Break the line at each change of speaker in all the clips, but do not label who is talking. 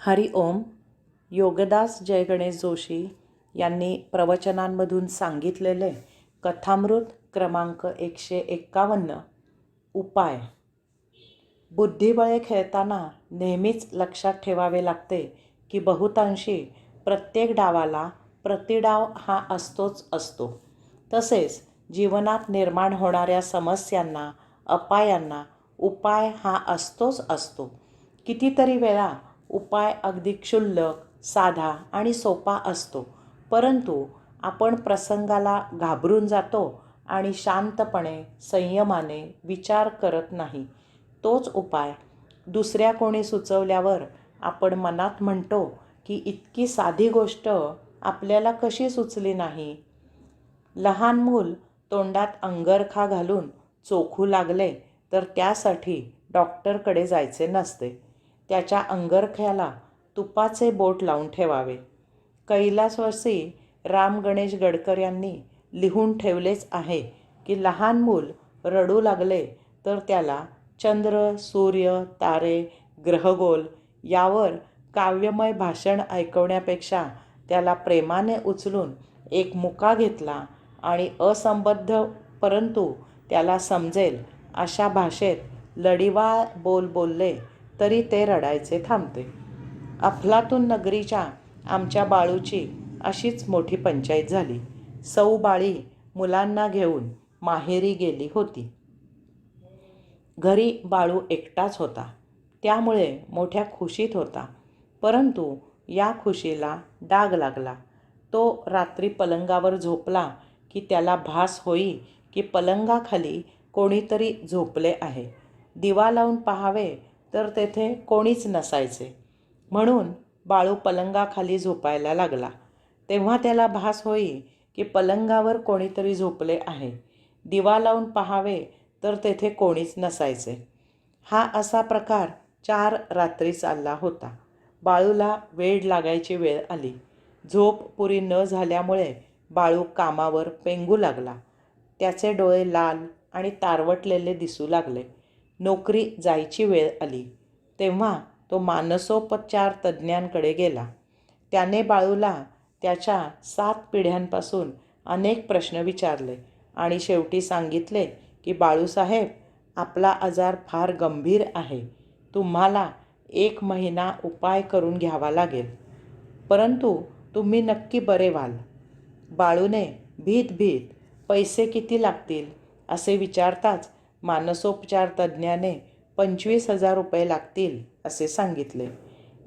हरि ओम. योगदास जय गणेश जोशी यांनी प्रवचनांमधून सांगितलेले कथामृत क्रमांक 151 उपाय. बुद्धिबळे खेळताना नेहमीच लक्षात ठेवावे लागते की बहुतांशी प्रत्येक डावाला प्रतिडाव हा असतोच असतो. तसेच जीवनात निर्माण होणाऱ्या समस्यांना, अपायांना उपाय हा असतोच असतो. कितीतरी वेळा उपाय अगदी क्षुल्लक, साधा आणि सोपा असतो, परंतु आपण प्रसंगाला घाबरून जातो आणि शांतपणे, संयमाने विचार करत नाही. तोच उपाय दुसऱ्या कोणी सुचवल्यावर आपण मनात म्हणतो की इतकी साधी गोष्ट आपल्याला कशी सुचली नाही. लहान मूल तोंडात अंगरखा घालून चोखू लागले तर त्यासाठी डॉक्टरकडे जायचे नसते. त्याच्या अंगरख्याला तुपाचे बोट लावून ठेवावे. कैलासवासी राम गणेश गडकर यांनी लिहून ठेवलेच आहे की लहान मूल रडू लागले तर त्याला चंद्र, सूर्य, तारे, ग्रहगोल यावर काव्यमय भाषण ऐकवण्यापेक्षा त्याला प्रेमाने उचलून एक मुका घेतला आणि असंबद्ध परंतु त्याला समजेल अशा भाषेत लढिवाळ बोल बोलले तरी ते रडायचे थांबते. अफलातून नगरीच्या आमच्या बाळूची अशीच मोठी पंचाईत झाली. सौ बाळी मुलांना घेऊन माहेरी गेली होती. घरी बाळू एकटाच होता, त्यामुळे मोठ्या खुशीत होता. परंतु या खुशीला डाग लागला. तो रात्री पलंगावर झोपला की त्याला भास होई की पलंगाखाली कोणीतरी झोपले आहे. दिवा लावून पाहावे तर तेथे कोणीच नसायचे. म्हणून बाळू पलंगाखाली झोपायला लागला. तेव्हा त्याला भास होई की पलंगावर कोणीतरी झोपले आहे. दिवा लावून पाहावे तर तेथे कोणीच नसायचे. हा असा प्रकार 4 रात्री चालला होता. बाळूला वेड लागायची वेळ आली. झोप पुरी न झाल्यामुळे बाळू कामावर पेंगू लागला. त्याचे डोळे लाल आणि तारवटलेले दिसू लागले. नोकरी जायची वेळ आली. तेव्हा तो मानसोपचार तज्ज्ञांकडे गेला. त्याने बाळूला त्याच्या 7 पिढ्यांपासून अनेक प्रश्न विचारले आणि शेवटी सांगितले की बाळूसाहेब, आपला आजार फार गंभीर आहे. तुम्हाला 1 महिना उपाय करून घ्यावा लागेल, परंतु तुम्ही नक्की बरे व्हाल. बाळूने भीत पैसे किती लागतील असे विचारताच मानसोपचार तज्ज्ञाने 25,000 रुपये लागतील असे सांगितले.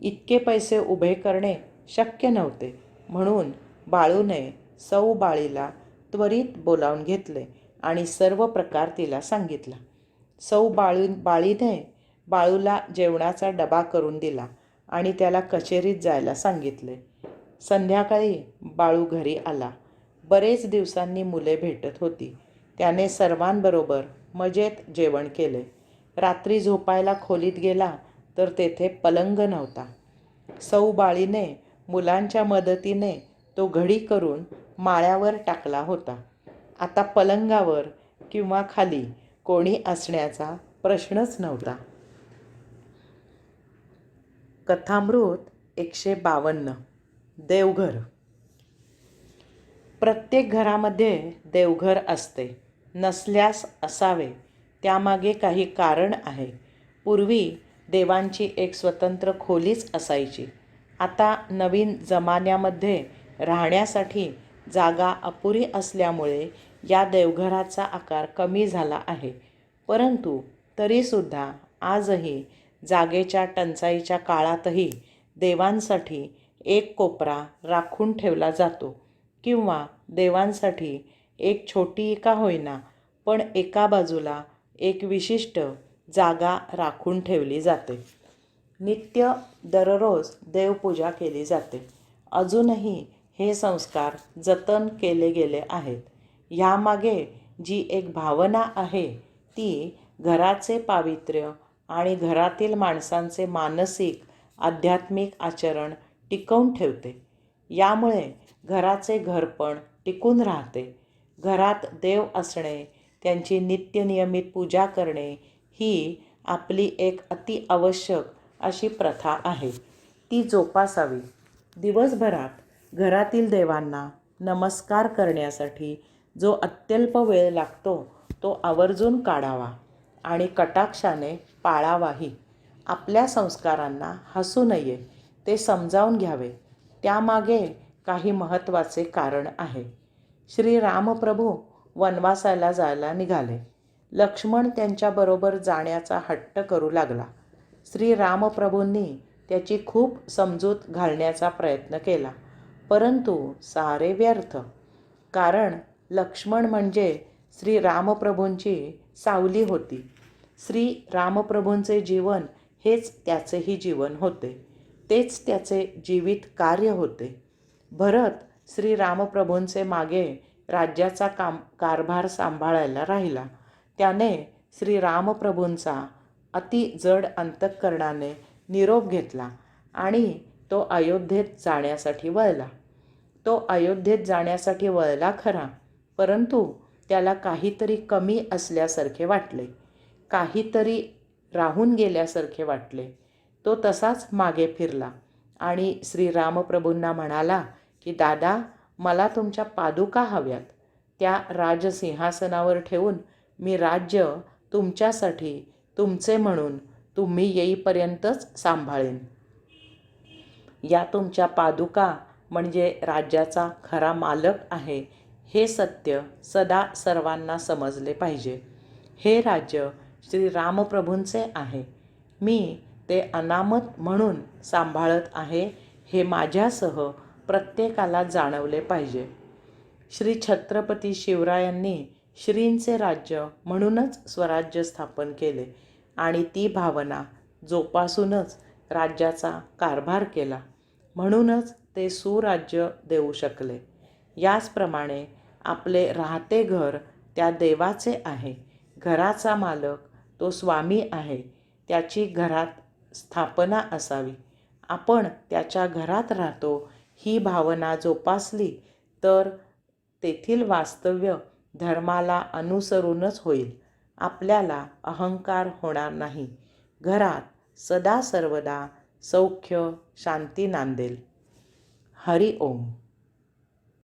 इतके पैसे उभे करणे शक्य नव्हते, म्हणून बाळूने सौ बाळीला त्वरित बोलावून घेतले आणि सर्व प्रकार तिला सांगितला. सौ बाळीने बाळूला जेवणाचा डबा करून दिला आणि त्याला कचेरीत जायला सांगितले. संध्याकाळी बाळू घरी आला. बरेच दिवसांनी मुले भेटत होती. त्याने सर्वांबरोबर मजेत जेवण केले. रात्री झोपायला खोलीत गेला तर तेथे पलंग नव्हता. सौ बाळीने मुलांच्या मदतीने तो घडी करून माळ्यावर टाकला होता. आता पलंगावर किंवा खाली कोणी असण्याचा प्रश्नच नव्हता. कथामृत 152 देवघर. प्रत्येक घरामध्ये देवघर असते. नसल्यास असावे, त्यामागे काही कारण आहे. पूर्वी देवांची एक स्वतंत्र खोलीच असायची. आता नवीन जमान्यामध्ये राहण्यासाठी जागा अपुरी असल्यामुळे या देवघराचा आकार कमी झाला आहे. परंतु तरीसुद्धा आजही जागेच्या टंचाईच्या काळातही देवांसाठी एक कोपरा राखून ठेवला जातो किंवा देवांसाठी एक छोटी का होईना पण एका बाजूला एक विशिष्ट जागा राखून ठेवली जाते. नित्य दररोज देवपूजा केली जाते. अजूनही हे संस्कार जतन केले गेले आहेत. ह्यामागे जी एक भावना आहे ती घराचे पावित्र्य आणि घरातील माणसांचे मानसिक, आध्यात्मिक आचरण टिकवून ठेवते. यामुळे घराचे घरपण टिकून राहते. घरात देव असणे, त्यांची नित्यनियमित पूजा करणे ही आपली एक अति आवश्यक अशी प्रथा आहे. ती जोपासावी. दिवसभरात घरातील देवांना नमस्कार करण्यासाठी जो अत्यल्प वेळ लागतो तो आवर्जून काढावा आणि कटाक्षाने पाळावाही. आपल्या संस्कारांना हसू नये, ते समजावून घ्यावे. त्यामागे काही महत्त्वाचे कारण आहे. श्री रामप्रभू वनवासाला जायला निघाले. लक्ष्मण त्यांच्याबरोबर जाण्याचा हट्ट करू लागला. श्री रामप्रभूंनी त्याची खूप समजूत घालण्याचा प्रयत्न केला, परंतु सारे व्यर्थ. कारण लक्ष्मण म्हणजे श्री रामप्रभूंची सावली होती. श्री रामप्रभूंचे जीवन हेच त्याचेही जीवन होते. तेच त्याचे जीवित कार्य होते. भरत श्री रामप्रभूंचे मागे राज्याचा कारभार सांभाळायला राहिला. त्याने श्री रामप्रभूंचा अति जड अंतःकरणाने निरोप घेतला आणि तो अयोध्येत जाण्यासाठी वळला. तो अयोध्येत जाण्यासाठी वळला खरा, परंतु त्याला काहीतरी कमी असल्यासारखे वाटले. काहीतरी राहून गेल्यासारखे वाटले. तो तसाच मागे फिरला आणि श्री रामप्रभूंना म्हणाला की, दादा, मला तुमच्या पादुका हव्यात. त्या राजसिंहासनावर ठेवून मी राज्य तुमच्यासाठी, तुमचे म्हणून तुम्ही येईपर्यंतच सांभाळेन. या तुमच्या पादुका म्हणजे राज्याचा खरा मालक आहे, हे सत्य सदा सर्वांना समजले पाहिजे. हे राज्य श्री रामप्रभूंचे आहे. मी ते अनामत म्हणून सांभाळत आहे, हे माझ्यासह प्रत्येकाला जाणवले पाहिजे. श्री छत्रपती शिवरायांनी श्रींचे राज्य म्हणूनच स्वराज्य स्थापन केले आणि ती भावना जोपासूनच राज्याचा कारभार केला. म्हणूनच ते सुराज्य देऊ शकले. याचप्रमाणे आपले राहते घर त्या देवाचे आहे. घराचा मालक तो स्वामी आहे. त्याची घरात स्थापना असावी. आपण त्याच्या घरात राहतो ही भावना जोपासली तर तेथील वास्तव्य धर्माला अनुसरूनच होईल. आपल्याला अहंकार होणार नाही. घरात सदा सर्वदा सौख्य शांती नांदेल. हरि ओम.